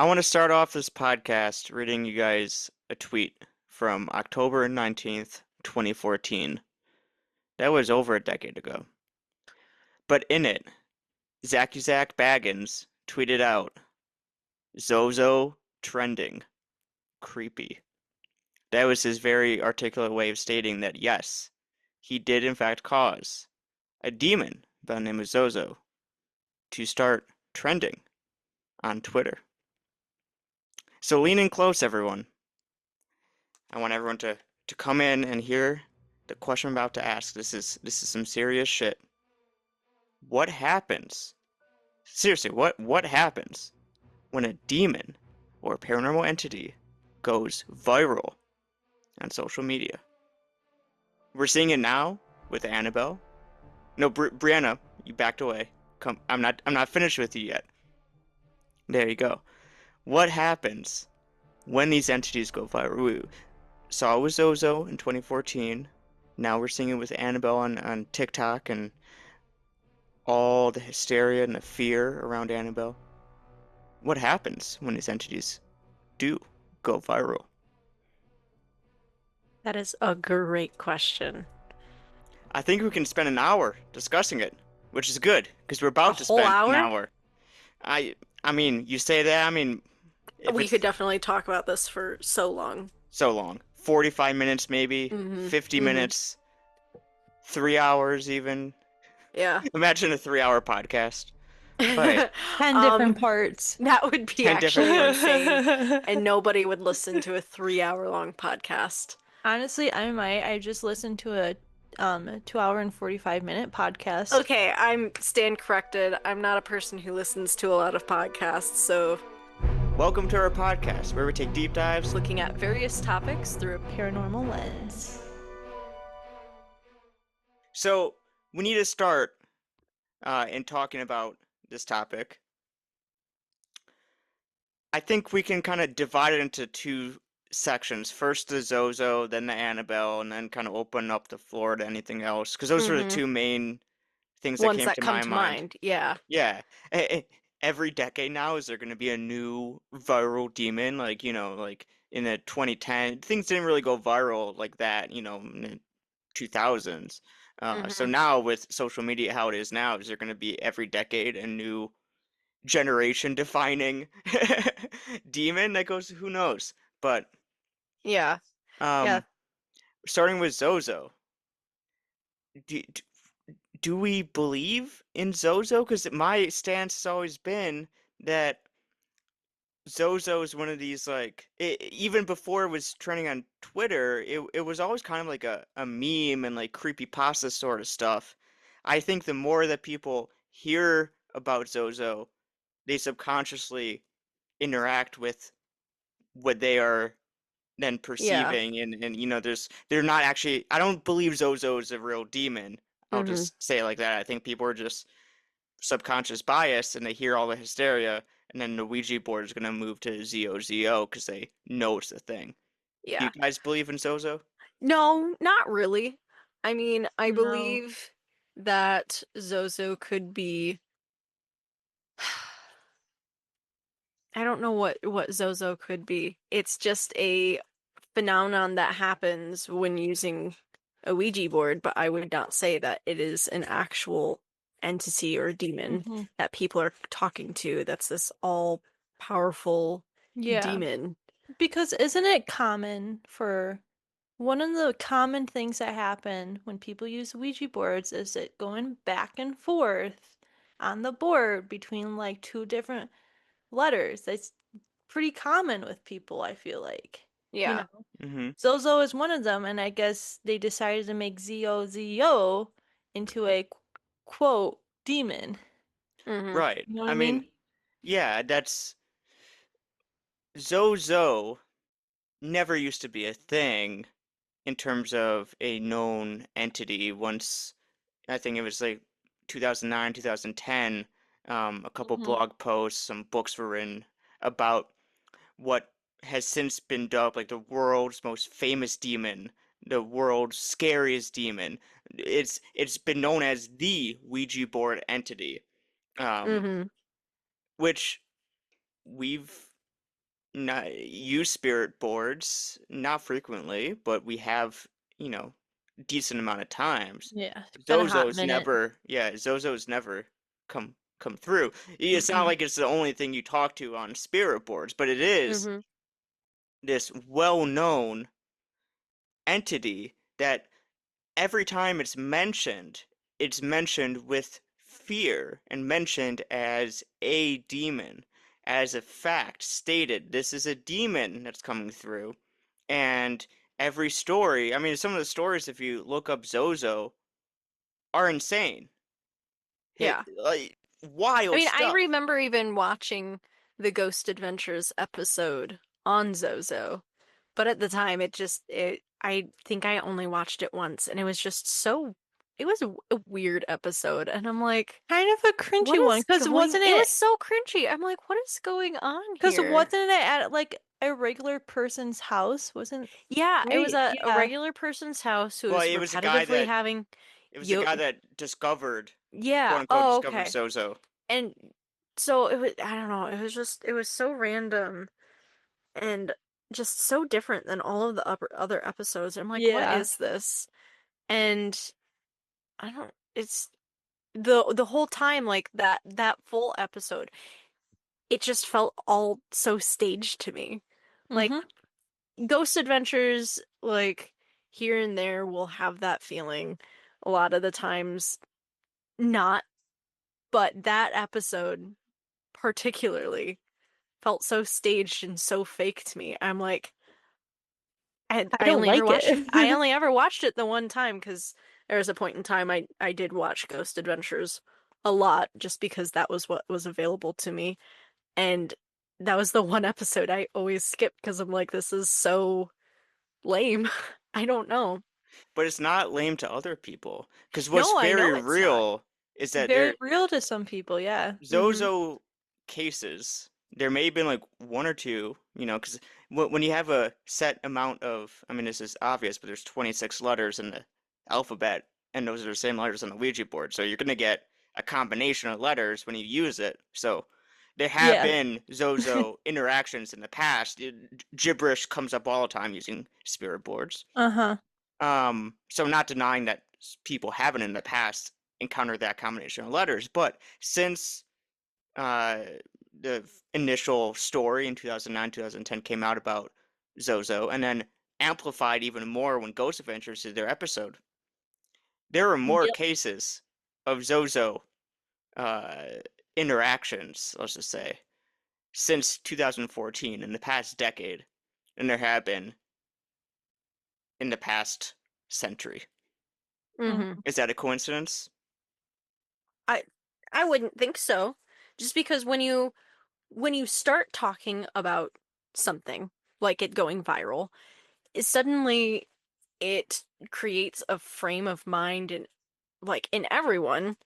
I want to start off this podcast reading you guys a tweet from October 19th, 2014. That was over a decade ago. But in it, Zach Baggins tweeted out, Zozo trending. Creepy. That was his very articulate way of stating that yes, he did in fact cause a demon by the name of Zozo to start trending on Twitter. So lean in close, everyone. I want everyone to come in and hear the question I'm about to ask. This is some serious shit. What happens? Seriously, what happens when a demon or a paranormal entity goes viral on social media? We're seeing it now with Annabelle. No, Brianna, you backed away. Come, I'm not finished with you yet. There you go. What happens when these entities go viral? We saw it with Zozo in 2014. Now we're seeing it with Annabelle on TikTok and all the hysteria and the fear around Annabelle. What happens when these entities do go viral? That is a great question. I think we can spend an hour discussing it, which is good because we're A about to whole spend an hour? hour. I mean, you say that. I mean, if We it's could definitely talk about this for so long. so long, 45 minutes maybe, Mm-hmm. 50 Mm-hmm. minutes, 3 hours even. Yeah. Imagine a 3 hour podcast. All right, 10 different Um, parts. that would be 10 different actually parts. insane, and nobody would listen to a 3 hour long podcast. Honestly, I might. I just listened to a 2 hour and 45-minute podcast. Okay, I'm stand corrected. I'm not a person who listens to a lot of podcasts, so Welcome to our podcast where we take deep dives. looking at various topics through a Paranormal lens. So we need to start in talking about this topic. I think we can kind of divide it into two sections. First the Zozo, then the Annabelle, and then kind of open up the floor to anything else. Because those were the mm-hmm. two main things that Ones came that to come my to mind. mind. Yeah. Yeah. Every decade now, is there going to be a new viral demon? Like, like in the 2010, things didn't really go viral like that, in the 2000s. So Mm-hmm. now with social media, how it is now, is there going to be every decade a new generation defining demon that goes, who knows? But Yeah. Yeah. um starting with Zozo, do, do we believe in Zozo? Because my stance has always been that Zozo is one of these, like, even before it was trending on Twitter, it was always kind of like a meme and like creepypasta sort of stuff. I think the more that people hear about Zozo, they subconsciously interact with what they are then Yeah. perceiving, and they're not actually, I don't believe Zozo is a real demon. I'll Mm-hmm. just say it like that. I think people are just subconscious bias and they hear all the hysteria, and then the Ouija board is gonna move to ZOZO because they know it's the thing. Do you Yeah. guys believe in Zozo? No, not really. I mean, I No. believe that Zozo could be I don't know what Zozo could be. It's just a phenomenon that happens when using a Ouija board, but I would not say that it is an actual entity or demon Hmm. that people are talking to. That's this all powerful Yeah. demon. Because isn't it common for one of the common things that happen when people use Ouija boards is it going back and forth on the board between like two different letters. That's pretty common with people, I feel like. You Yeah. know, Mm-hmm. Zozo is one of them, and I guess they decided to make ZOZO into a quote demon. Mm-hmm. Right. You know what I I mean, mean? yeah, that's Zozo never used to be a thing in terms of a known entity. Once, I think it was like 2009, 2010, a couple Hmm. blog posts, some books were written about what has since been dubbed like the world's most famous demon, the world's scariest demon. It's been known as the Ouija board entity, um, Mm-hmm. which we've not use spirit boards, not frequently, but we have, decent amount of times. Yeah, it's been a hot Zozo's minute. never, yeah, Zozo's never come through. It's not Mm-mm. like it's the only thing you talk to on spirit boards, but it is Mm-hmm. this well-known entity that every time it's mentioned with fear and mentioned as a demon, as a fact stated. This is a demon that's coming through. And every story, I mean, some of the stories, if you look up Zozo, are insane. Yeah. Like, I wild mean, I stuff. remember even watching the Ghost Adventures episode on Zozo, but at the time I think I only watched it once and it was just it was a weird episode and I'm like, Kind of a what cringy one, is because going wasn't it was it? so cringy. I'm like, what is going on Because here? wasn't it at like a regular person's house? Wasn't Yeah, it was right? a Yeah. regular person's house who Well, was it was a guy repetitively that having it was the yo guy that discovered, quote yeah, unquote, oh discovered okay. Zozo. And so it was I don't know, it was so random and just so different than all of the other episodes. I'm like, what Yeah. is this? And I don't it's the whole time like that full episode, it just felt all so staged to me. Like Mm-hmm. Ghost Adventures, like here and there will have that feeling. A lot of the times not, but that episode particularly felt so staged and so fake to me. I'm like, I don't like I it. only ever watched it the one time because there was a point in time I did watch Ghost Adventures a lot just because that was what was available to me. And that was the one episode I always skipped because I'm like, this is so lame. I don't know. But it's not lame to other people. Because what's No, I very know it's not. real is that Very there real to some people, yeah. Mm-hmm. Zozo cases, there may have been like one or two, because when you have a set amount of, I mean, this is obvious, but there's 26 letters in the alphabet, and those are the same letters on the Ouija board. So you're going to get a combination of letters when you use it. So there have Yeah. been Zozo interactions in the past. Gibberish comes up all the time using spirit boards. Uh-huh. So not denying that people haven't in the past encountered that combination of letters, but since uh, the initial story in 2009, 2010 came out about Zozo, and then amplified even more when Ghost Adventures did their episode, there are more Yep. cases of Zozo uh, interactions, let's just say, since 2014, in the past decade, than there have been in the past century. Mm-hmm. Mm. Is that a coincidence? I I wouldn't think so. Just because when you start talking about something like it going viral, suddenly it creates a frame of mind in like in everyone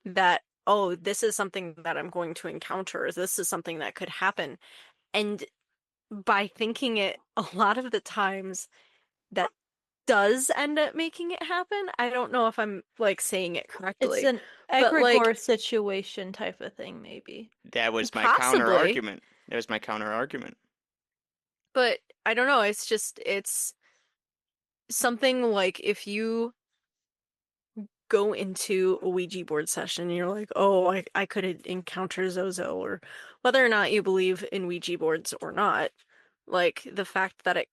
that oh, this is something that I'm going to encounter. This is something that could happen. And by thinking it a lot of the times that does end up making it happen. I don't know if I'm like saying it It's correctly, an but like egregore situation type of thing, maybe. That was my counter possibly, argument. That was my counter argument. but I don't know. It's something like if you go into a Ouija board session and you're like, oh, I could encounter Zozo, or whether or not you believe in Ouija boards or not, like the fact that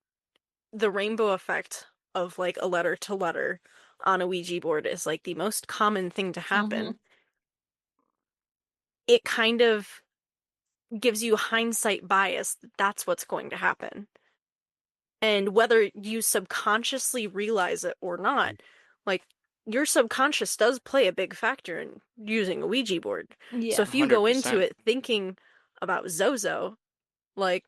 the rainbow effect of like a letter to letter on a Ouija board is like the most common thing to Mm-hmm. happen. It kind of gives you hindsight bias that that's what's going to happen. And whether you subconsciously realize it or not, like your subconscious does play a big factor in using a Ouija board. So Yeah. if you go into 100%. it thinking about Zozo, like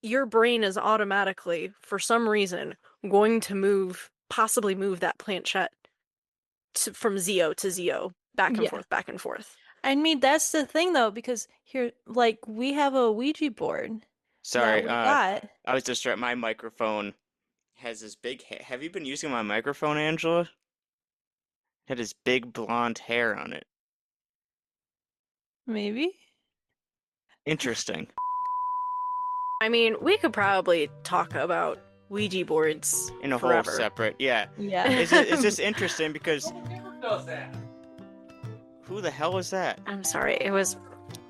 your brain is automatically, for some reason, going to possibly move that planchette from Zio to Zio, back and Yeah. forth, back and forth. I mean, that's the thing though, because here, like, we have a Ouija board that Sorry, we got. I was distracted. My microphone has this big hair. Have you been using my microphone, Angela? It had this big blonde hair on it. Maybe. Interesting. I mean, we could probably talk about Ouija boards in a whole forever. separate. Yeah, Yeah. it's just interesting because who the hell is that? I'm sorry,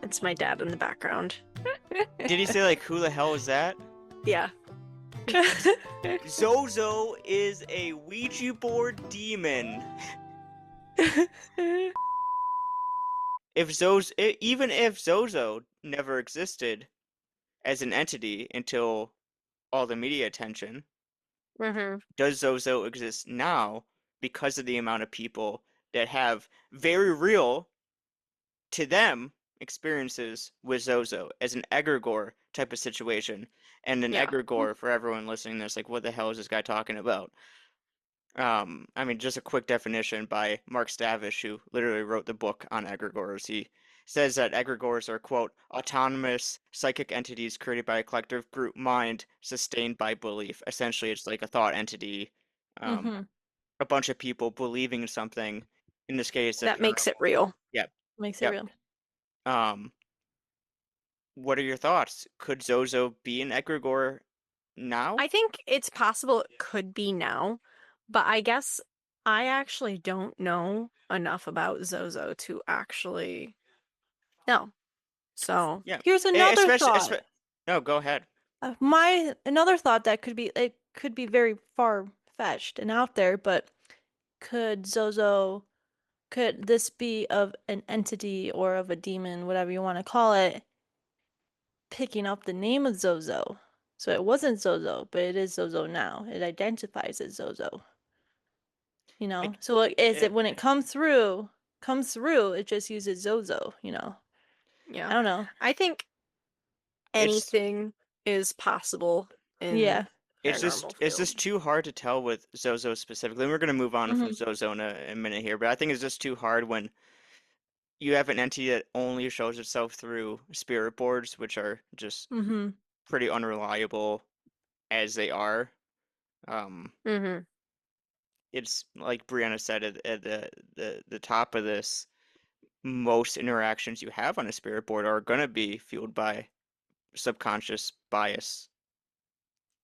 it's my dad in the background. Did he say like who the hell is that? Yeah. Zozo is a Ouija board demon. Even if Zozo never existed as an entity until all the media attention, hmm does Zozo exist now because of the amount of people that have very real to them experiences with Zozo as an egregore type of situation? And an Yeah. egregore, for everyone listening, that's like, what the hell is this guy talking about? I mean, just a quick definition by Mark Stavish, who literally wrote the book on egregores. He says that egregores are, quote, autonomous psychic entities created by a collective group mind sustained by belief. Essentially, it's like a thought entity, um, Mm-hmm. a bunch of people believing in something. In this case, the That makes it paranormal. real. Yep, Makes it yep. real. Um, what are your thoughts? Could Zozo be an egregore now? I think it's possible it could be now, but I guess I actually don't know enough about Zozo to actually know. So, Yeah, Here's another especially. thought. No, go ahead. My another thought that could be very far fetched and out there, but could Zozo could this be of an entity or of a demon, whatever you want to call it, picking up the name of Zozo? So it wasn't Zozo, but it is Zozo now. It identifies as Zozo. You know? Like, So like, is eh, it when it comes through, it just uses Zozo, you know? yeah. I don't know. I think it's anything is possible Yeah. in It's paranormal just field. too hard to tell with Zozo specifically. And we're gonna move on from Mm-hmm. Zozo in a minute here, but I think it's just too hard when you have an entity that only shows itself through spirit boards, which are just Mm-hmm. pretty unreliable as they are. Um, hmm it's like Brianna said at the top of this, most interactions you have on a spirit board are gonna be fueled by subconscious bias.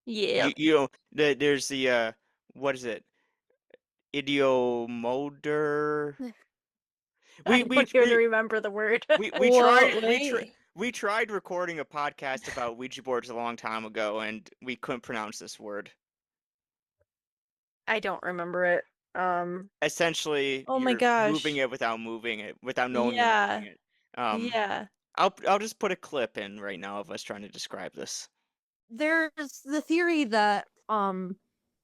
Yep. You know, there's the what is it? Idiomotor. I We we don't even we remember the word. we Well, tried wait. we tried recording a podcast about Ouija boards a long time ago, and we couldn't pronounce this word. I don't remember it. Essentially, Oh my you're moving gosh. it without moving it, without knowing you're moving Yeah. it. Um, Yeah. I'll just put a clip in right now of us trying to describe this. There's the theory that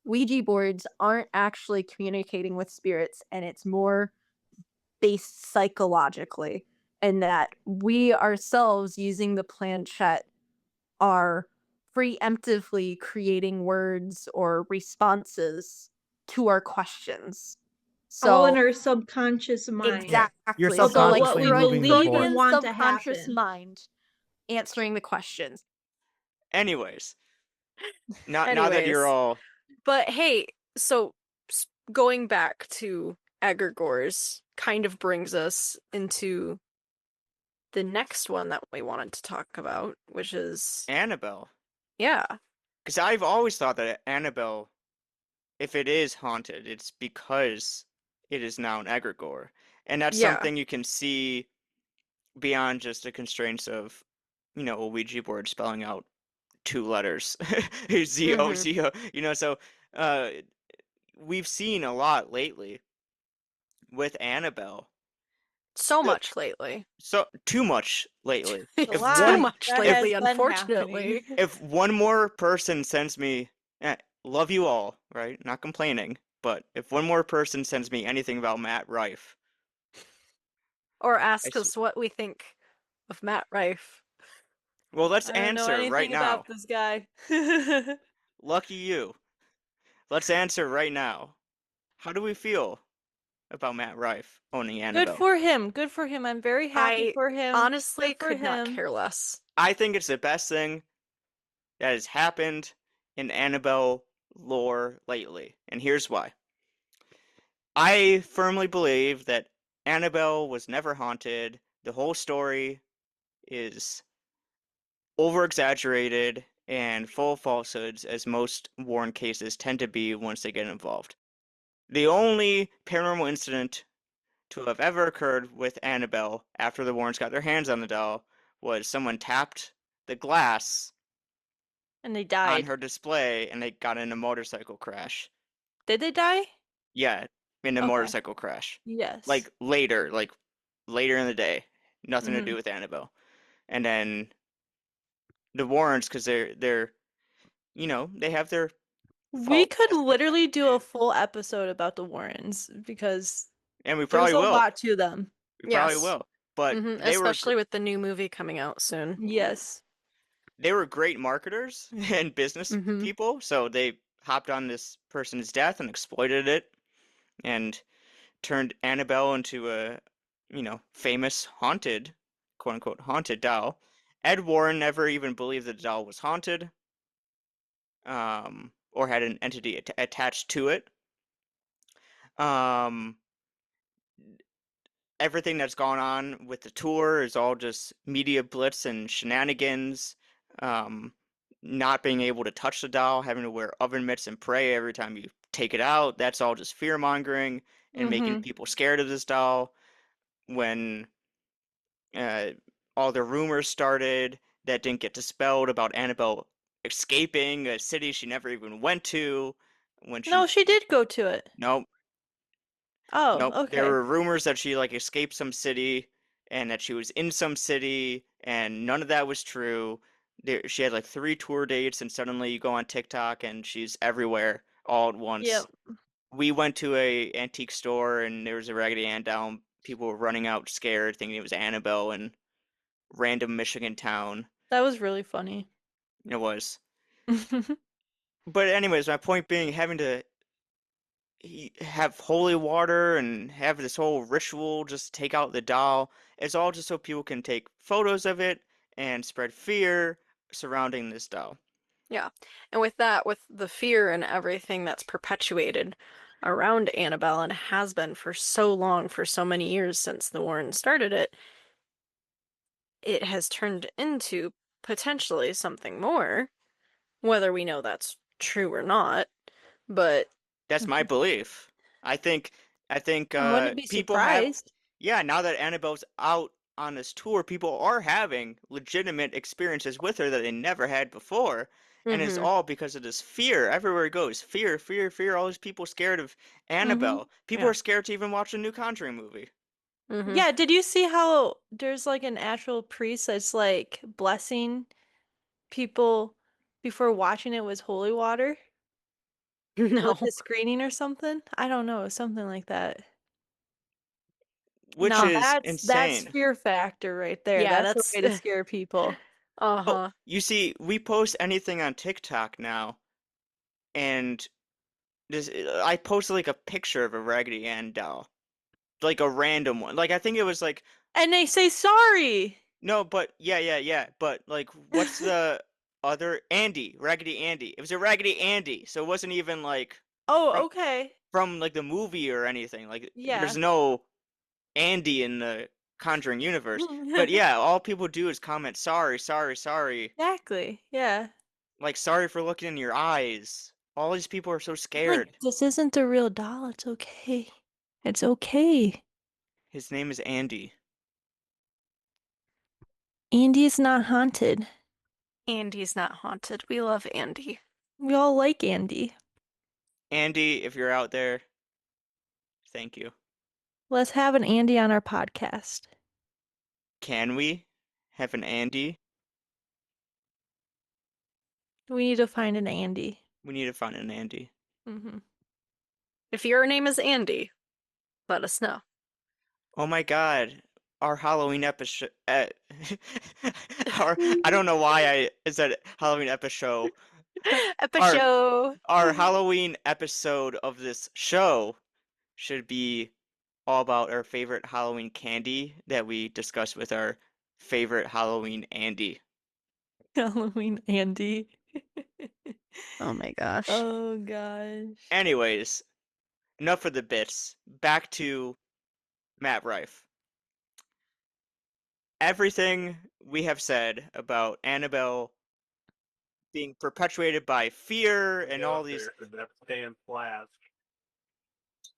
Ouija boards aren't actually communicating with spirits and it's more based psychologically, and that we ourselves using the planchette are preemptively creating words or responses to our questions. All in So our subconscious mind. Yeah, you're exactly. So About like what subconsciously we Fre- moving the believe and board. Freudian want to subconscious happen. mind answering the questions. Anyways, now that you're Anyways, all but hey, so going back to egregores kind of brings us into the next one that we wanted to talk about, which is Annabelle, yeah, because I've always thought that Annabelle, if it is haunted, it's because it is now an egregore, and that's yeah. something you can see beyond just the constraints of, a Ouija board spelling out two letters, Z O hmm Z O. So uh, we've seen a lot lately with Annabelle. So The, much lately. so too much lately. A If Too lot one much that if has lately, been happening. unfortunately. if one more person sends me, love you all, right? Not complaining, but if one more person sends me anything about Matt Rife, Or I ask s- us what we think of Matt Rife. well, let's I don't know answer right anything now. about this guy. Lucky you. Let's answer right now. How do we feel about Matt Rife owning Good Annabelle? for him. Good for him. I'm very happy I for him. honestly Good for could not him. care less. I think it's the best thing that has happened in Annabelle lore lately, and here's why. I firmly believe that Annabelle was never haunted. The whole story is over-exaggerated and full of falsehoods, as most Warren cases tend to be once they get involved. The only paranormal incident to have ever occurred with Annabelle after the Warrens got their hands on the doll was someone tapped the glass And they on died. her display and they got in a motorcycle crash. Did they die? Yeah, in a Okay. motorcycle crash. Yes. Like later in the day. Nothing to Mhm. do with Annabelle. And then the Warrens, because they're they have their We faults, could as much as literally we do a do. full episode about the Warrens because And we there's probably a will. lot to them. We probably Yes. will. But Especially with the new movie coming out soon. Yes. they were great marketers and business Mhm. people, so they hopped on this person's death and exploited it and turned Annabelle into a, famous haunted, quote unquote, haunted doll. Ed Warren never even believed the doll was haunted, or had an entity attached to it. Um, Everything that's gone on with the tour is all just media blitz and shenanigans. Um, Not being able to touch the doll, having to wear oven mitts and pray every time you take it out, that's all just fear mongering and making Mhm. people scared of this doll. When uh, all the rumors started that didn't get dispelled about Annabelle escaping a city she never even went to, when No, she, she did go to it. nope, Oh, nope. There okay. were rumors that she like escaped some city and that she was in some city, and none of that was true. She had like 3 tour dates, and suddenly you go on TikTok and she's everywhere all at once. Yep. We went to a antique store and there was a Raggedy Ann doll. People were running out scared, thinking it was Annabelle in random Michigan town. That was really funny. It was. But anyways, my point being, having to have holy water and have this whole ritual just take out the doll. It's all just so people can take photos of it and spread fear surrounding this doll. Yeah. And with that, with the fear and everything that's perpetuated around Annabelle and has been for so long, for so many years since the Warren started it, it has turned into potentially something more, whether we know that's true or not. But That's my belief. I think I wouldn't be people have, surprised. yeah, now that Annabelle's out on this tour, people are having legitimate experiences with her that they never had before. And it's hmm all because of this fear. Everywhere it goes, fear, fear, fear. All these people scared of Mhm. Annabelle. People Yeah. are scared to even watch a new Conjuring movie. hmm Yeah, did you see how there's like an actual priest that's like blessing people before watching it with holy water? No. With the screening or something? I don't know, something like that. Which Now is that's insane. fear factor right there. Yeah, That's a that's way to scare people. Oh, uh-huh. you see, we post anything on TikTok now, and this I posted like a picture of a Raggedy Ann doll, like a random one. Like I think it was like And they say sorry. no, but yeah. But like, what's the other Andy? Raggedy Andy. It was a Raggedy Andy, so it wasn't even like from Oh, okay. like the movie or anything. Like there's Yeah. no Andy in the Conjuring universe. But yeah, all people do is comment sorry, sorry, sorry. Exactly. Yeah. Like, sorry for looking in your eyes. All these people are so Like, scared. this isn't the real doll. It's okay. It's okay. His name is Andy. Andy is not haunted. Andy's not haunted. We love Andy. We all like Andy. Andy, if you're out there, thank you. Let's have an Andy on our podcast. Can we have an Andy? We need to find an Andy. We need to find an Andy. Mm-hmm. If your name is Andy, let us know. Oh my God, our Halloween episode. I don't know why I said Halloween episode. Our Episode. our Halloween episode of this show should be all about our favorite Halloween candy that we discuss with our favorite Halloween Andy. Halloween Andy. Oh my gosh. Oh gosh. Anyways, enough of the bits. Back to Matt Rife. everything we have said about Annabelle being perpetuated by fear and all these. That damn flask.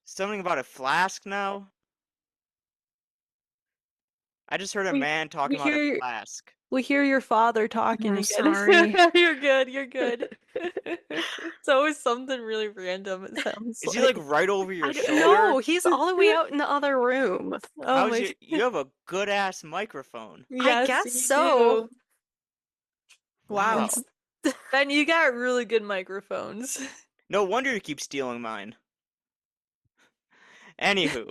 Something about a flask now? I just heard a We- man talking about a hear- flask. We hear your father talking I'm again. sorry. You're good. You're good. It's always something really random. It sounds Is he like right over I your don't shoulder? know. He's all the way out in the other room. Oh How's my. you have a good ass microphone. I Yes, guess you so. do. Wow. Wow. Ben, you got really good microphones. No wonder you keep stealing mine. Anywho,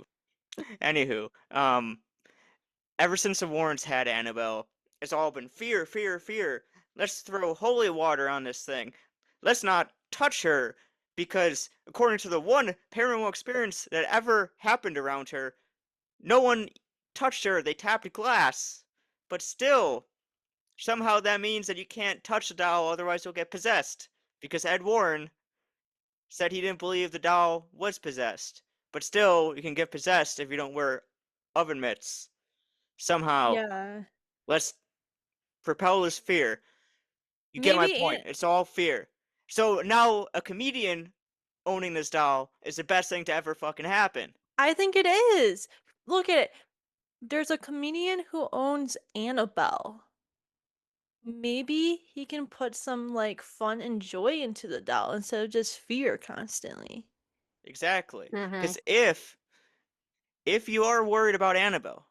ever since the Warrens had Annabelle, it's all been fear, fear, fear. Let's throw holy water on this thing. Let's not touch her, because according to the one paranormal experience that ever happened around her, no one touched her. They tapped glass. But still, somehow that means that you can't touch the doll, otherwise you'll get possessed. Because Ed Warren said he didn't believe the doll was possessed. But still, you can get possessed if you don't wear oven mitts. Somehow. Yeah. Let's propel this fear. You get my Maybe point. It's all fear. So now a comedian owning this doll is the best thing to ever fucking happen. I think it is. Look at it. There's a comedian who owns Annabelle. Maybe he can put some like fun and joy into the doll instead of just fear constantly. Exactly. Mhm. Because if you are worried about Annabelle,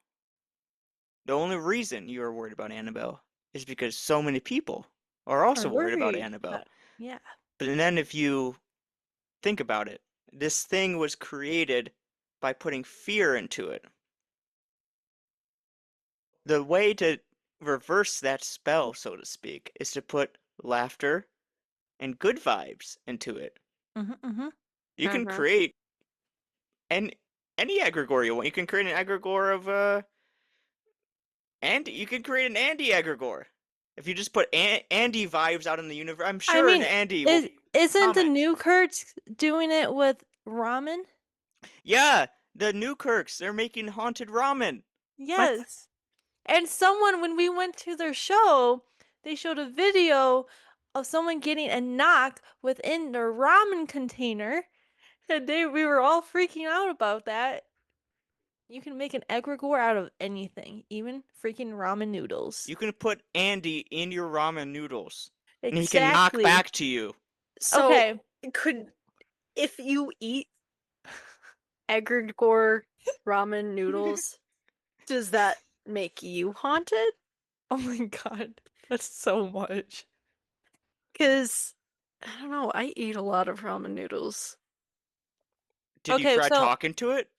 the only reason you are worried about Annabelle is because so many people are also Are worried about worried. Annabelle. Yeah. But then if you think about it, this thing was created by putting fear into it. The way to reverse that spell, so to speak, is to put laughter and good vibes into it. Mm-hmm. You can Mhm. create any egregore you want. You can create an egregore of Andy. You can create an Andy egregore. If you just put Andy vibes out in the universe, I'm I sure an mean, Andy will isn't the comment. new Kurtz doing it with ramen? Yeah, the Newkirks, they're making haunted ramen. Yes. And someone, when we went to their show, they showed a video of someone getting a knock within their ramen container. And we were all freaking out about that. You can make an egregore out of anything, even freaking ramen noodles. You can put Andy in your ramen noodles, and he can knock Exactly. back to you. So Okay. if you eat egregore ramen noodles, does that make you haunted? Oh my god. That's so much. Because I don't know, I eat a lot of ramen noodles. Did you Okay, try so talking to it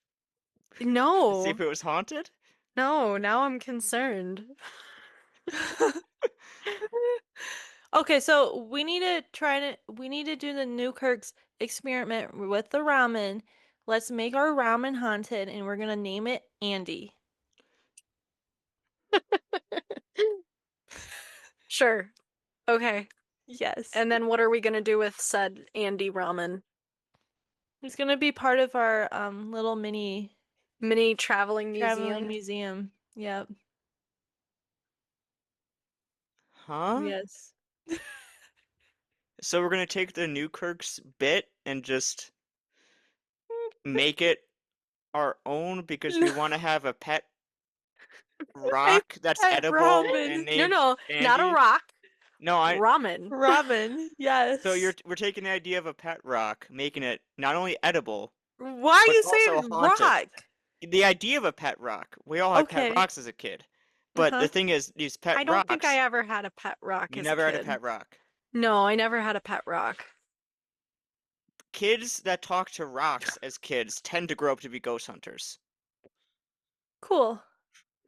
to see No, if it was haunted? no, now I'm concerned. okay, so we need to do the Newkirk's experiment with the ramen. Let's make our ramen haunted and we're gonna name it Andy. Sure. Okay. Yes. And then what are we gonna do with said Andy ramen? It's gonna be part of our little mini Mini traveling traveling museum? museum. Yep. Huh? Yes. So we're gonna take the Newkirk's bit and just make it our own because we want to have a pet rock that's pet edible ramen. and No, named no, not a Andy. rock. No, Ramen. Ramen. Yes. So we're taking the idea of a pet rock, making it not only edible Why are but you also saying haunted. rock? The idea of a pet rock. We all had pet Okay. rocks as a kid, but Uh-huh. the thing is, these pet I don't think I rocks. ever had a pet rock You as never a had a kid. pet rock. No, I never had a pet rock. Kids that talk to rocks as kids tend to grow up to be ghost hunters. Cool.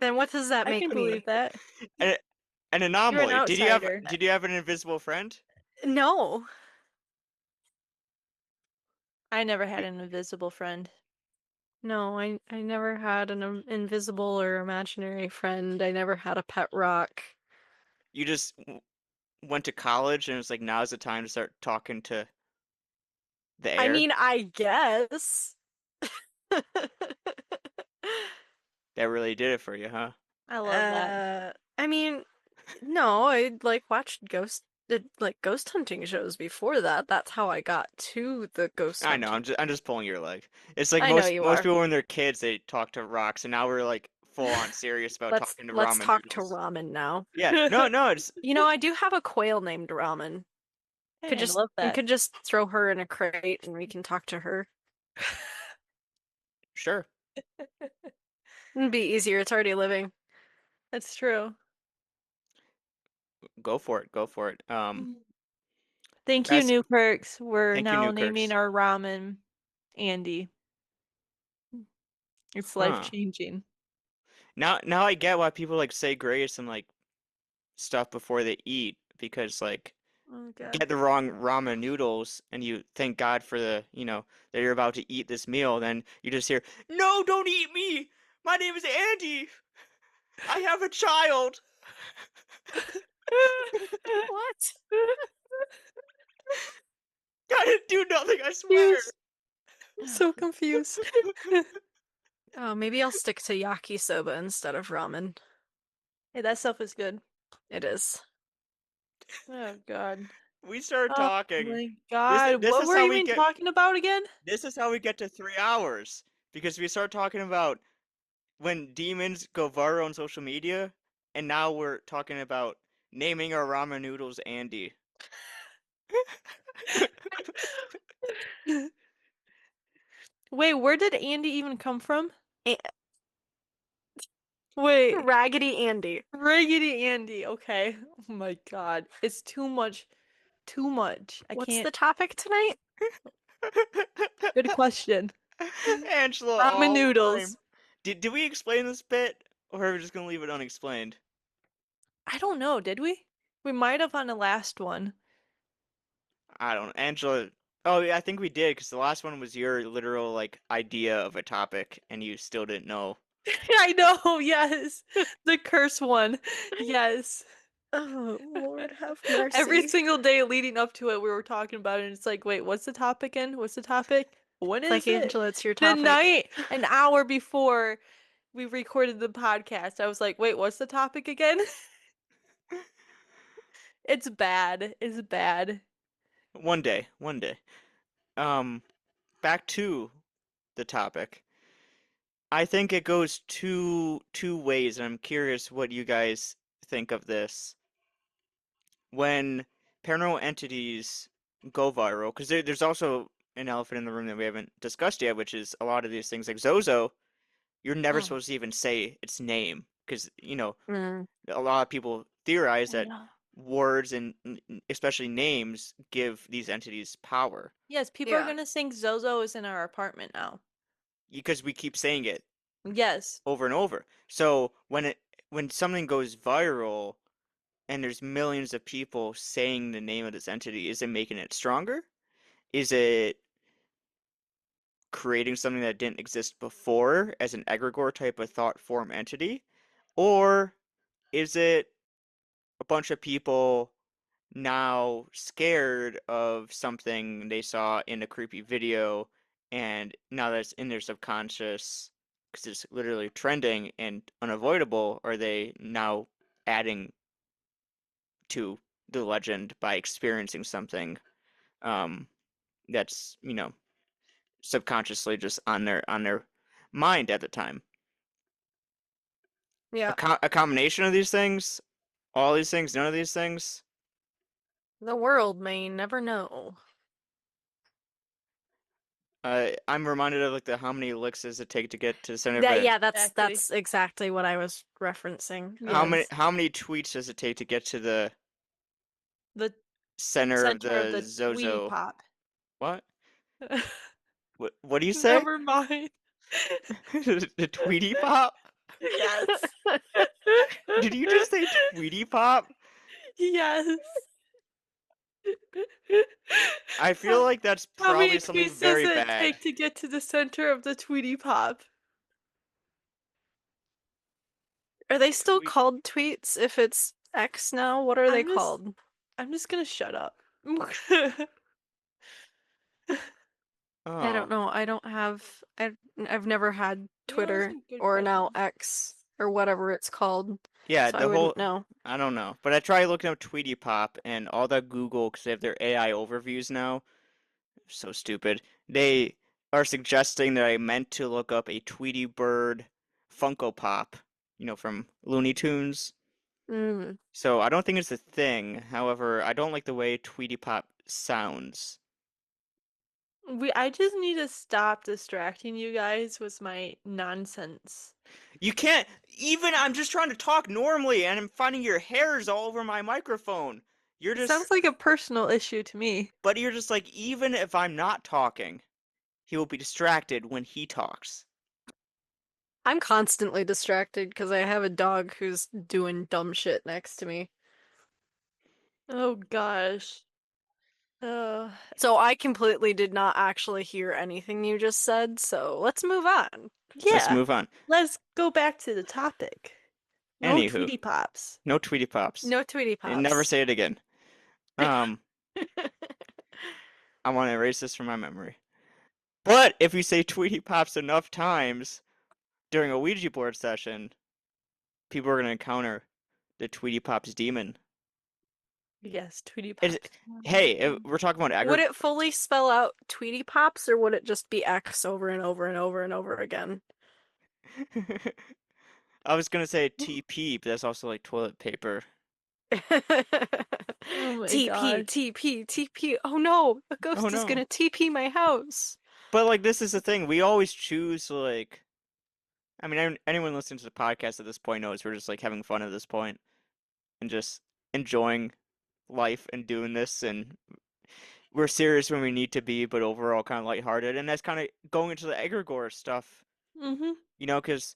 Then what does that I make can me? believe that. An You're an anomaly. outsider. Did you have an invisible friend? No. I never had an invisible friend. No, I never had an invisible or imaginary friend. I never had a pet rock. You just went to college and it's like now's the time to start talking to the I air. mean, I guess. That really did it for you, huh? I love that. I mean, no, I like watched ghost hunting shows before that. That's how I got to the ghost I know, hunting. I'm just pulling your leg. It's like I know most you most are. people when they're kids they talk to rocks, and now we're like full on serious about talking to Let's ramen talk to noodles. ramen now. Yeah, no, it's You know, I do have a quail named Ramen. Hey, I love We that. could just throw her in a crate and we can talk to her. sure. It'd be easier. It's already living. That's true. Go for it. Go for it. Thank you, Guys, New Perks. We're thank you, now naming Newkirks. our ramen Andy. It's life Huh. changing. Now I get why people like say grace and like stuff before they eat because like Oh god. get the wrong ramen noodles and you thank God for the, that you're about to eat this meal, then you just hear, "No, don't eat me. My name is Andy. I have a child." What? I didn't do nothing, I swear. Confused. So confused. Oh, maybe I'll stick to yakisoba instead of ramen. Hey, that stuff is good. It is. Oh god. We started Oh talking. my This god. this What is were how you we even get talking about again? this is how we get to 3 hours because we start talking about when demons go viral on social media, and now we're talking about naming our ramen noodles Andy. Wait, where did Andy even come from? A- Wait, Raggedy Andy. Raggedy Andy. Okay. Oh my god. It's too much. Too much. I What's can't. the topic tonight? Good question. Angela Ramen all the time. noodles. Did we explain this bit, or are we just gonna leave it unexplained? I don't know, did we? We might have on the last one. I don't know. Angela. Oh, yeah, I think we did, because the last one was your literal like idea of a topic, and you still didn't know. I know, yes. The curse one. Yes. Oh, Lord have Every mercy. single day leading up to it, we were talking about it, and it's like, wait, what's the topic again? What's the topic? When Like is it? Angela, it's your The topic. night, an hour before we recorded the podcast, I was like, wait, what's the topic again? It's bad. It's bad. One day, one day. Um, Back to the topic. I think it goes two ways, and I'm curious what you guys think of this. When paranormal entities go viral, because there's also an elephant in the room that we haven't discussed yet, which is a lot of these things like Zozo, you're never Oh, supposed to even say its name, because Mm, a lot of people theorize I that know. words and especially names give these entities power, Yes, people are yeah. gonna think Zozo is in our apartment now. because we keep saying it Yes. over and over. So when something goes viral and there's millions of people saying the name of this entity, is it making it stronger? Is it creating something that didn't exist before as an egregore type of thought form entity? Or is it a bunch of people now scared of something they saw in a creepy video, and now that's in their subconscious because it's literally trending and unavoidable? Are they now adding to the legend by experiencing something um, that's subconsciously just on their mind at the time? Yeah. A combination of these things, all these things, none of these things. The world may never know. I'm reminded of like the how many licks does it take to get to the center of That a yeah, Exactly. that's exactly what I was referencing. how many Yes. how many tweets does it take to get to the The center of center of the the Tweety Zozo? Pop. What? What do you say? Never mind. The Tweety Pop? Yes. Did you just say Tweety Pop? Yes. I feel How, like that's how many probably something tweets does very it bad. take to get to the center of the Tweety Pop? Are they still Tweet. called tweets if it's X now? What are they I'm just called? I'm just gonna shut up. I don't Oh, know. I've never had You know, that's Twitter a good or now question. X. or whatever it's called. Yeah, So I the whole wouldn't know. I don't know, but I tried looking up Tweety Pop and all the Google because they have their AI overviews now. So stupid. They are suggesting that I meant to look up a Tweety Bird Funko Pop, from Looney Tunes. Mm. So I don't think it's a thing. However, I don't like the way Tweety Pop sounds. I just need to stop distracting you guys with my nonsense. You can't even I'm just trying to talk normally and I'm finding your hairs all over my microphone. You're It just sounds like a personal issue to me. but you're just like even if I'm not talking, he will be distracted when he talks. I'm constantly distracted because I have a dog who's doing dumb shit next to me. Oh gosh. Uh, So I completely did not actually hear anything you just said, so let's move on. Let's yeah. move on. Let's go back to the topic. No Anywho, Tweety Pops. no Tweety Pops. No Tweety And never Pops. say it again. I want to erase this from my memory. But if you say Tweety Pops enough times during a Ouija board session, people are going to encounter the Tweety Pops demon. Yes, Tweety It's, Pops. hey, if we're talking about Would it fully spell out Tweety Pops, or would it just be X over and over and over and over again? I was gonna say TP, but that's also like toilet paper. Oh my TP, gosh. TP, TP. Oh no, a Oh ghost is no. gonna TP my house. But like this is the thing, we always choose like I mean anyone listening to the podcast at this point knows we're just like having fun at this point and just enjoying life and doing this and we're serious when we need to be, but overall kind of lighthearted. And that's kind of going into the egregore stuff, Mm-hmm. because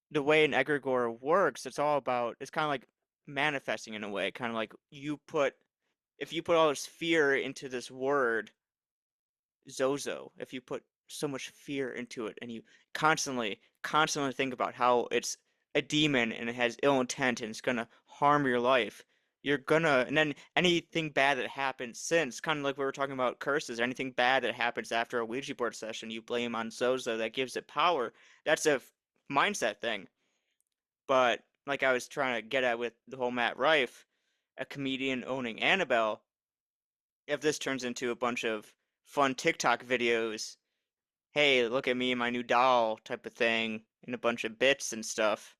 the way an egregore works, it's kind of like manifesting in a way, kind of like if you put all this fear into this word, Zozo, if you put so much fear into it and you constantly think about how it's a demon and it has ill intent and it's gonna harm your life, and then anything bad that happens since, kind of like we were talking about curses, anything bad that happens after a Ouija board session, you blame on Zozo that gives it power. That's a mindset thing. But like I was trying to get at with the whole Matt Rife, a comedian owning Annabelle, if this turns into a bunch of fun TikTok videos, hey, look at me and my new doll type of thing, and a bunch of bits and stuff,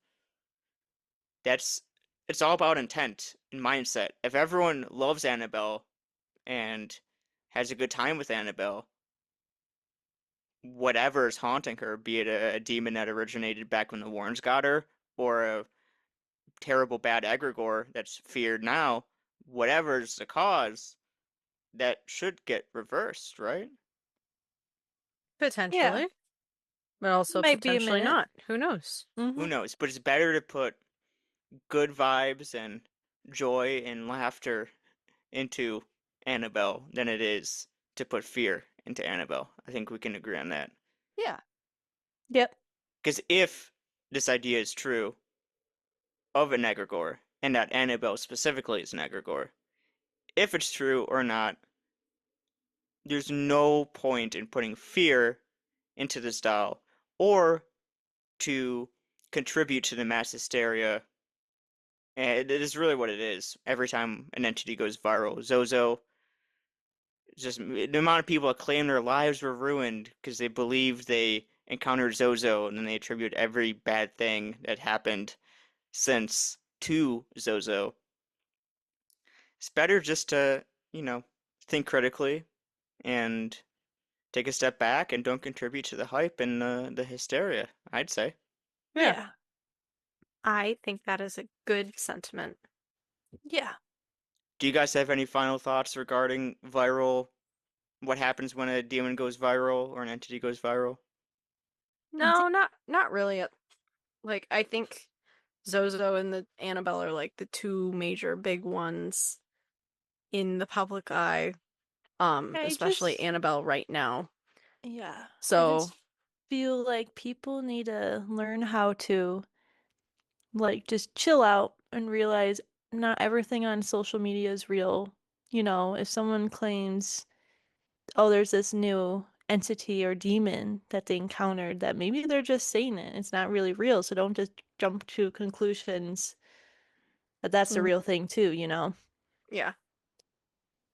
that's it's all about intent and mindset. If everyone loves Annabelle and has a good time with Annabelle, whatever is haunting her, be it a demon that originated back when the Warrens got her, or a terrible bad egregore that's feared now, whatever's the cause, that should get reversed, right? Potentially. But also Might be a potentially minute. not. Who knows? Mm-hmm. Who knows? But it's better to put good vibes and joy and laughter into Annabelle than it is to put fear into Annabelle. I think we can agree on that. Yeah. Yep. Because if this idea is true of an egregore, and that Annabelle specifically is an egregore, if it's true or not, there's no point in putting fear into this doll or to contribute to the mass hysteria. And it is really what it is. Every time an entity goes viral, Zozo, just the amount of people that claim their lives were ruined because they believed they encountered Zozo, and then they attribute every bad thing that happened since to Zozo. It's better just to, think critically and take a step back and don't contribute to the hype and the hysteria, I'd say. Yeah. I think that is a good sentiment. Yeah. Do you guys have any final thoughts regarding what happens when a demon goes viral or an entity goes viral? No, not really. Like I think Zozo and the Annabelle are like the two major big ones in the public eye. Especially Annabelle right now. Yeah. So I just feel like people need to learn how to like just chill out and realize not everything on social media is real. If someone claims, oh, there's this new entity or demon that they encountered that maybe they're just saying it. It's not really real, so don't just jump to conclusions that that's the Mm. real thing too, you know? Yeah.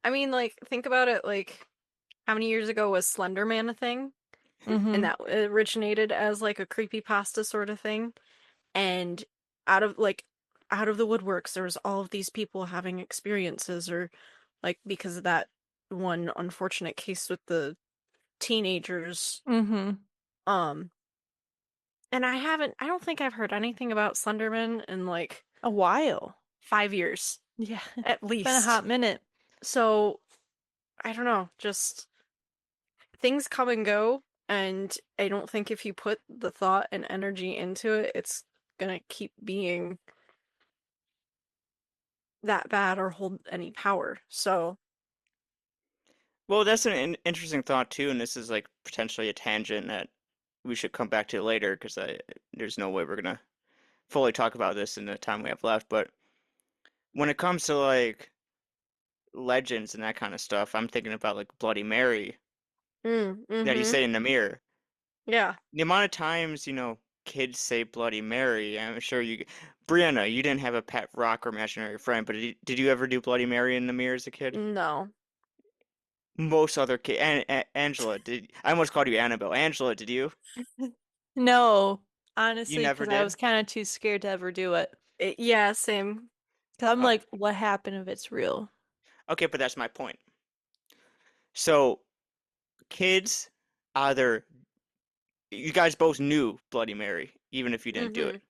I mean, like, think about it, like, how many years ago was Slender Man a thing? And Mm-hmm. that originated as, like, a creepypasta sort of thing. And out of, like, out of the woodworks, there was all of these people having experiences, or, like, because of that one unfortunate case with the teenagers. Mm-hmm. Um, and I don't think I've heard anything about Slenderman in, like, A while. 5 years, Yeah. at It's been a hot least. minute. So, I don't know, just things come and go, and I don't think if you put the thought and energy into it, it's gonna keep being that bad or hold any power. So, Well, that's an interesting thought too, and this is like potentially a tangent that we should come back to later because there's no way we're gonna fully talk about this in the time we have left. But when it comes to like legends and that kind of stuff, I'm thinking about like Bloody Mary that you mm-hmm. say in the mirror. Yeah. The amount of times, kids say Bloody Mary, I'm sure Brianna, you didn't have a pet rock or imaginary friend, but did you ever do Bloody Mary in the mirror as a kid? No. Most other kids, and Angela, I almost called you Annabelle. Angela, did you? No, You honestly, never because I did? was kind of too scared to ever do it. Yeah, same. Because I'm Oh, like, what happened if it's real? okay, but that's my point. So, kids, either you guys both knew Bloody Mary, even if you didn't do Mm-hmm. it.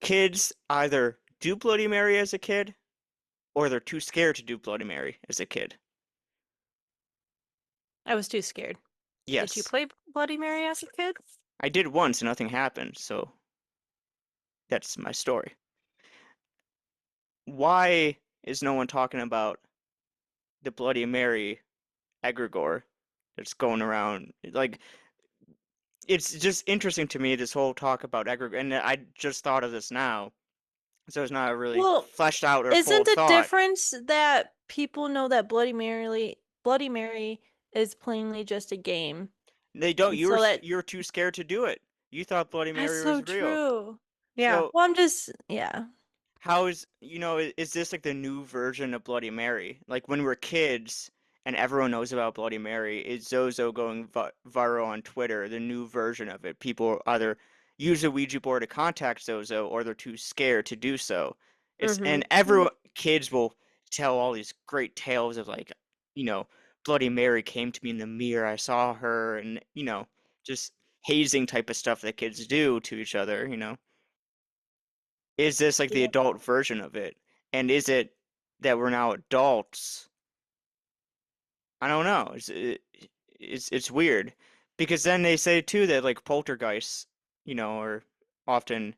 Kids either do Bloody Mary as a kid, or they're too scared to do Bloody Mary as a kid. I was too scared. Did you Yes, play Bloody Mary as a kid? I did once and nothing happened, so that's my story. Why is no one talking about the Bloody Mary egregore that's going around? Like, it's just interesting to me, this whole talk about egregore, and I just thought of this now, so it's not a really Well, fleshed out or full isn't the thought. difference that people know that Bloody Mary is plainly just a game, They don't. and so that You're too scared to do it. You thought Bloody that's Mary so was real. true. Yeah. So Well, I'm just yeah. how is this like the new version of Bloody Mary? Like when we're kids and everyone knows about Bloody Mary, is Zozo going viral on Twitter, the new version of it? People either use a Ouija board to contact Zozo or they're too scared to do so. Mm-hmm. And everyone kids will tell all these great tales of like, you know, Bloody Mary came to me in the mirror, I saw her, and just hazing type of stuff that kids do to each other. Is this like the Yeah. adult version of it? And is it that we're now adults? I don't know. It's weird because then they say too that like poltergeists, are often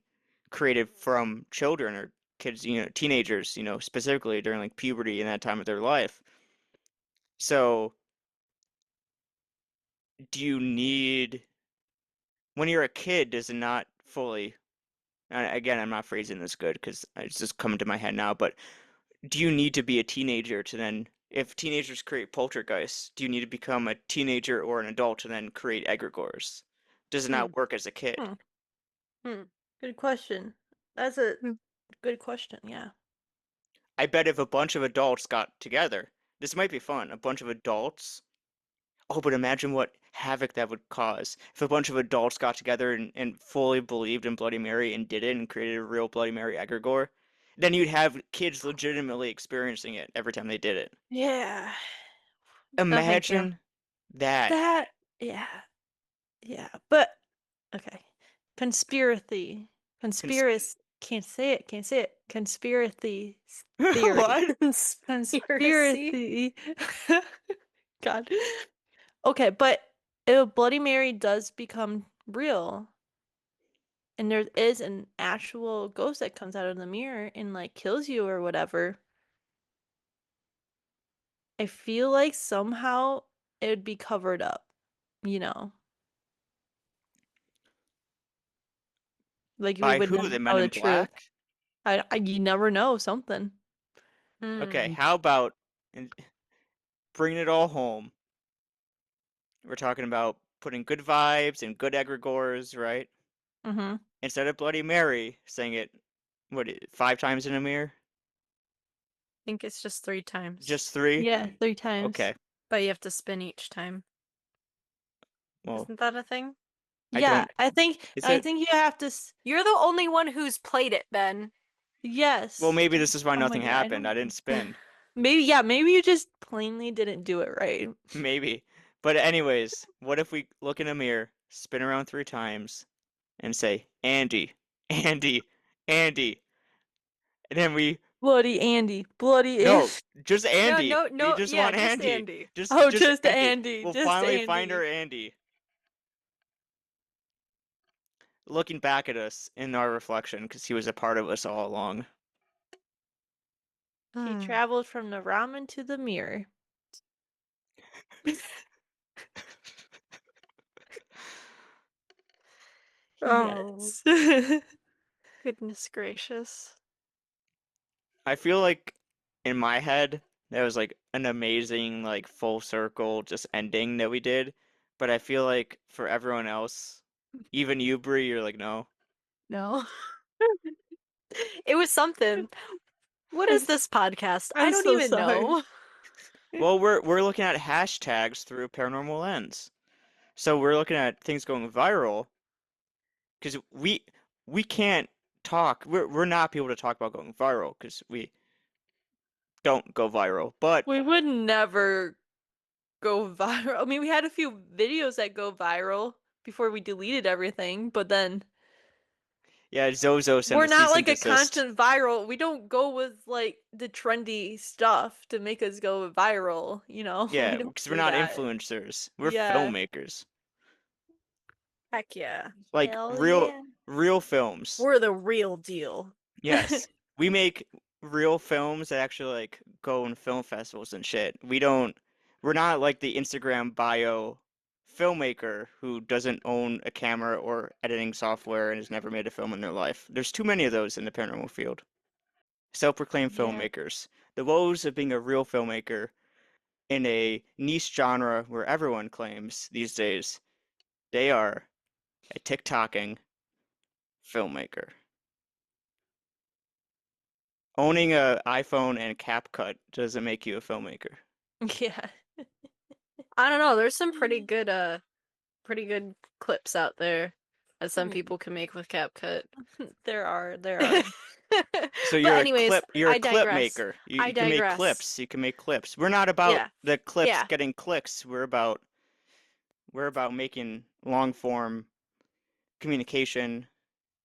created from children or kids, teenagers, specifically during like puberty and that time of their life. So, do you need when you're a kid, does it not fully, and again, I'm not phrasing this good because it's just coming to my head now, but do you need to be a teenager to then, if teenagers create poltergeists, do you need to become a teenager or an adult to then create egregores? Does it Hmm. not work as a kid? Hmm. Hmm. Good question. That's a Hmm. good question. Yeah. I bet if a bunch of adults got together, this might be fun. A bunch of adults. Oh, but imagine what havoc that would cause if a bunch of adults got together and fully believed in Bloody Mary and did it and created a real Bloody Mary egregore. Then you'd have kids legitimately experiencing it every time they did it. Yeah. No, thank you. Imagine that. That yeah. Yeah. But okay. Conspiracy. Cons- Conspiracy. Can't say it. Can't say it. Conspiracy theory. what? Conspiracy. Conspiracy. God. Okay, but if Bloody Mary does become real, and there is an actual ghost that comes out of the mirror and like kills you or whatever, I feel like somehow it would be covered up, you know? Like we By would who? never The Men know the in truth. Black? You never know something. Okay, Hmm. how about and bringing it all home? We're talking about putting good vibes and good egregores, right? Mm-hmm. Instead of Bloody Mary, saying it, 5 times in a mirror? I think it's just 3 times. Just 3? Yeah, 3 times. Okay. But you have to spin each time. Well, Isn't that a thing? I Yeah, don't. I think Is I it? think you have to. You're the only one who's played it, Ben. Yes. Well, maybe this is why Oh my nothing God, happened. I didn't spin. Maybe you just plainly didn't do it right. Maybe. But anyways, what if we look in a mirror, spin around 3 times, and say, Andy, Andy, Andy. And then we Bloody Andy, bloody no, Andy. just Andy. We No, just yeah, want just Andy. Andy. Oh, Just just Andy. Andy, We'll just finally find Andy. our Andy. Looking back at us in our reflection, because he was a part of us all along. He traveled from the ramen to the mirror. Oh. Yes. Goodness gracious. I feel like in my head that was like an amazing like full circle just ending that we did, but I feel like for everyone else, even you, Bree, you're like no. No. It was something. What is this podcast? I I'm don't so even sorry. know. Well, we're looking at hashtags through a paranormal lens, so we're looking at things going viral because we can't talk. We're not people to talk about going viral because we don't go viral, but We would never go viral. I mean, we had a few videos that go viral before we deleted everything, but then yeah, Zozo sent we're a not cease and like a desist. constant viral. We don't go with like the trendy stuff to make us go viral, you know? We Yeah, don't because we're do not that. influencers. We're Yeah. filmmakers. Heck yeah. Like Hell real yeah. real films. We're the real deal. Yes. We make real films that actually like go in film festivals and shit. We're not like the Instagram bio filmmaker who doesn't own a camera or editing software and has never made a film in their life. There's too many of those in the paranormal field. Self-proclaimed Yeah. filmmakers. The woes of being a real filmmaker in a niche genre where everyone claims these days they are a TikToking filmmaker. Owning a iPhone and CapCut doesn't make you a filmmaker. Yeah. I don't know. There's some pretty good clips out there that some Mm. people can make with CapCut. There are. So But you're anyways, you're a I clip digress. maker. I You can make digress. clips. You can make clips. We're not about Yeah. the clips Yeah. getting clicks. We're about making long form communication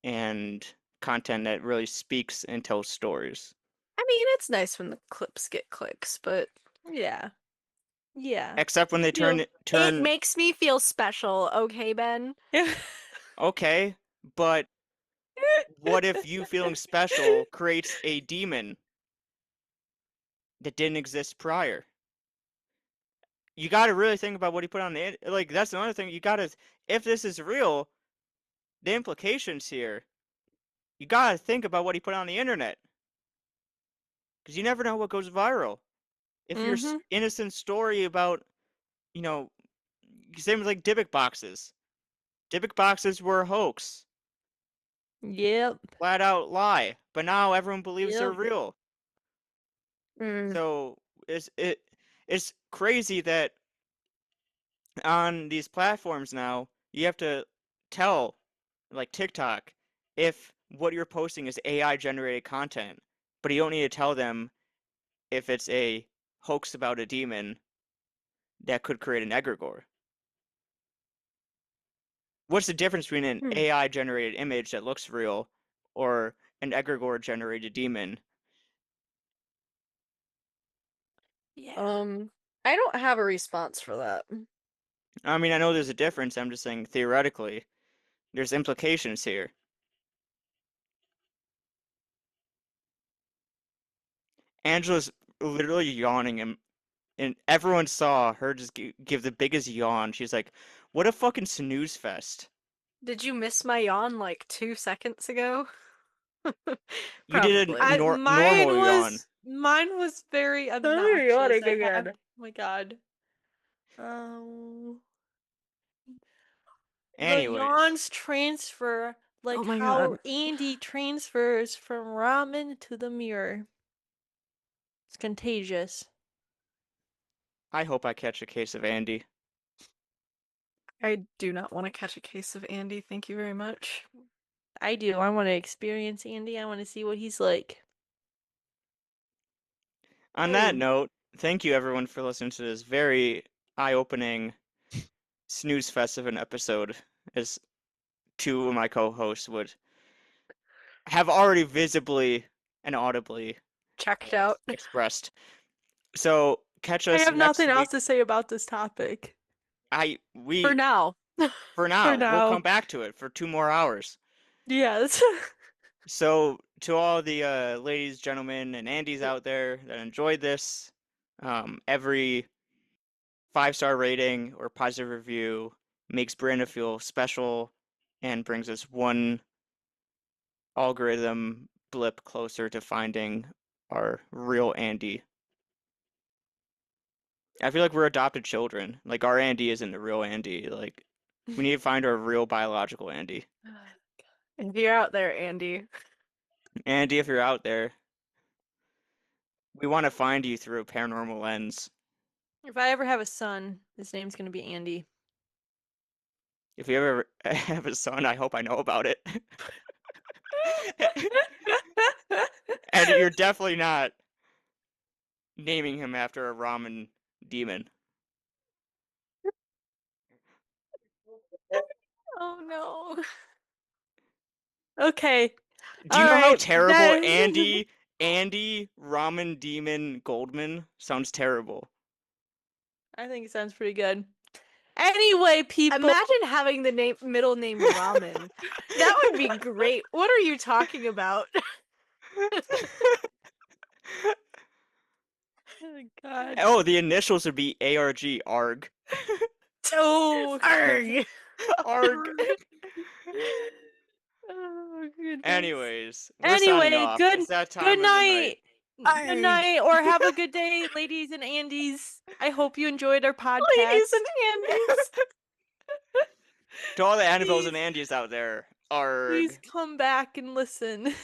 and content that really speaks and tells stories. I mean, it's nice when the clips get clicks, but Yeah. Yeah. Except when they Feel- it turn makes me feel special, okay, Ben? okay, but what if you feeling special creates a demon that didn't exist prior? You got to really think about what he put on like that's another thing you got to if this is real, the implications here. You got to think about what he put on the internet because you never know what goes viral. If your Mhm. innocent story about, you know, same as like Dybbuk boxes. Dybbuk boxes were a hoax, Yep. flat out lie, but now everyone believes they're Yep. real. Mm. So it's crazy that on these platforms now, you have to tell, like TikTok, if what you're posting is AI generated content, but you don't need to tell them if it's a hoax about a demon that could create an egregore. What's the difference between an Hmm. AI generated image that looks real or an egregore generated demon? Yeah. I don't have a response for that. I mean, I know there's a difference. I'm just saying theoretically, there's implications here. Angela's literally yawning and everyone saw her just give the biggest yawn. She's like, "What a fucking snooze fest." Did you miss my yawn like 2 seconds ago? You did a Probably. normal yawn. Mine was very Oh, yawning obnoxious. again. Oh my God. Oh. The Anyways, yawns transfer like Oh my how God. Andy transfers from ramen to the mirror. It's contagious. I hope I catch a case of Andy. I do not want to catch a case of Andy. Thank you very much. I do. I want to experience Andy. I want to see what he's like. On that note, thank you everyone for listening to this very eye-opening snooze fest of an episode, as two of my co-hosts would have already visibly and audibly Checked out. expressed. So catch I us have next nothing week. else to say about this topic. For now. For now, we'll now. come back to it for 2 more hours. Yes. So to all the ladies, gentlemen, and Andys out there that enjoyed this, every 5-star rating or positive review makes Brenda feel special and brings us one algorithm blip closer to finding our real Andy. I feel like we're adopted children. Like, our Andy isn't the real Andy. Like, we need to find our real biological Andy. If you're out there, Andy. Andy, if you're out there, we want to find you through a paranormal lens. If I ever have a son, his name's gonna be Andy. If you ever have a son, I hope I know about it. And you're definitely not naming him after a ramen demon. Oh no. Okay. Do you know how Alright, terrible that- Andy Ramen Demon Goldman sounds terrible? I think it sounds pretty good. Anyway, people. Imagine having the middle name Ramen. That would be great. What are you talking about? Oh god. Oh, the initials would be ARG, ARG. Oh. Arg. ARG. Oh goodness. Anyways, we're signing Anyway, off. good It's that time good of the night. night. Good night or have a good day, ladies and Andys. I hope you enjoyed our podcast. Ladies and Andys. To all the Annabelles Please- and Andys out there, ARG. Please come back and listen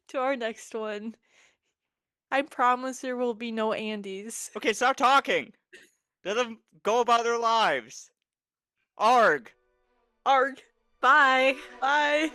to our next one. I promise there will be no Andys. Okay, stop talking. Let them go about their lives. ARG. Arg. Bye. Bye.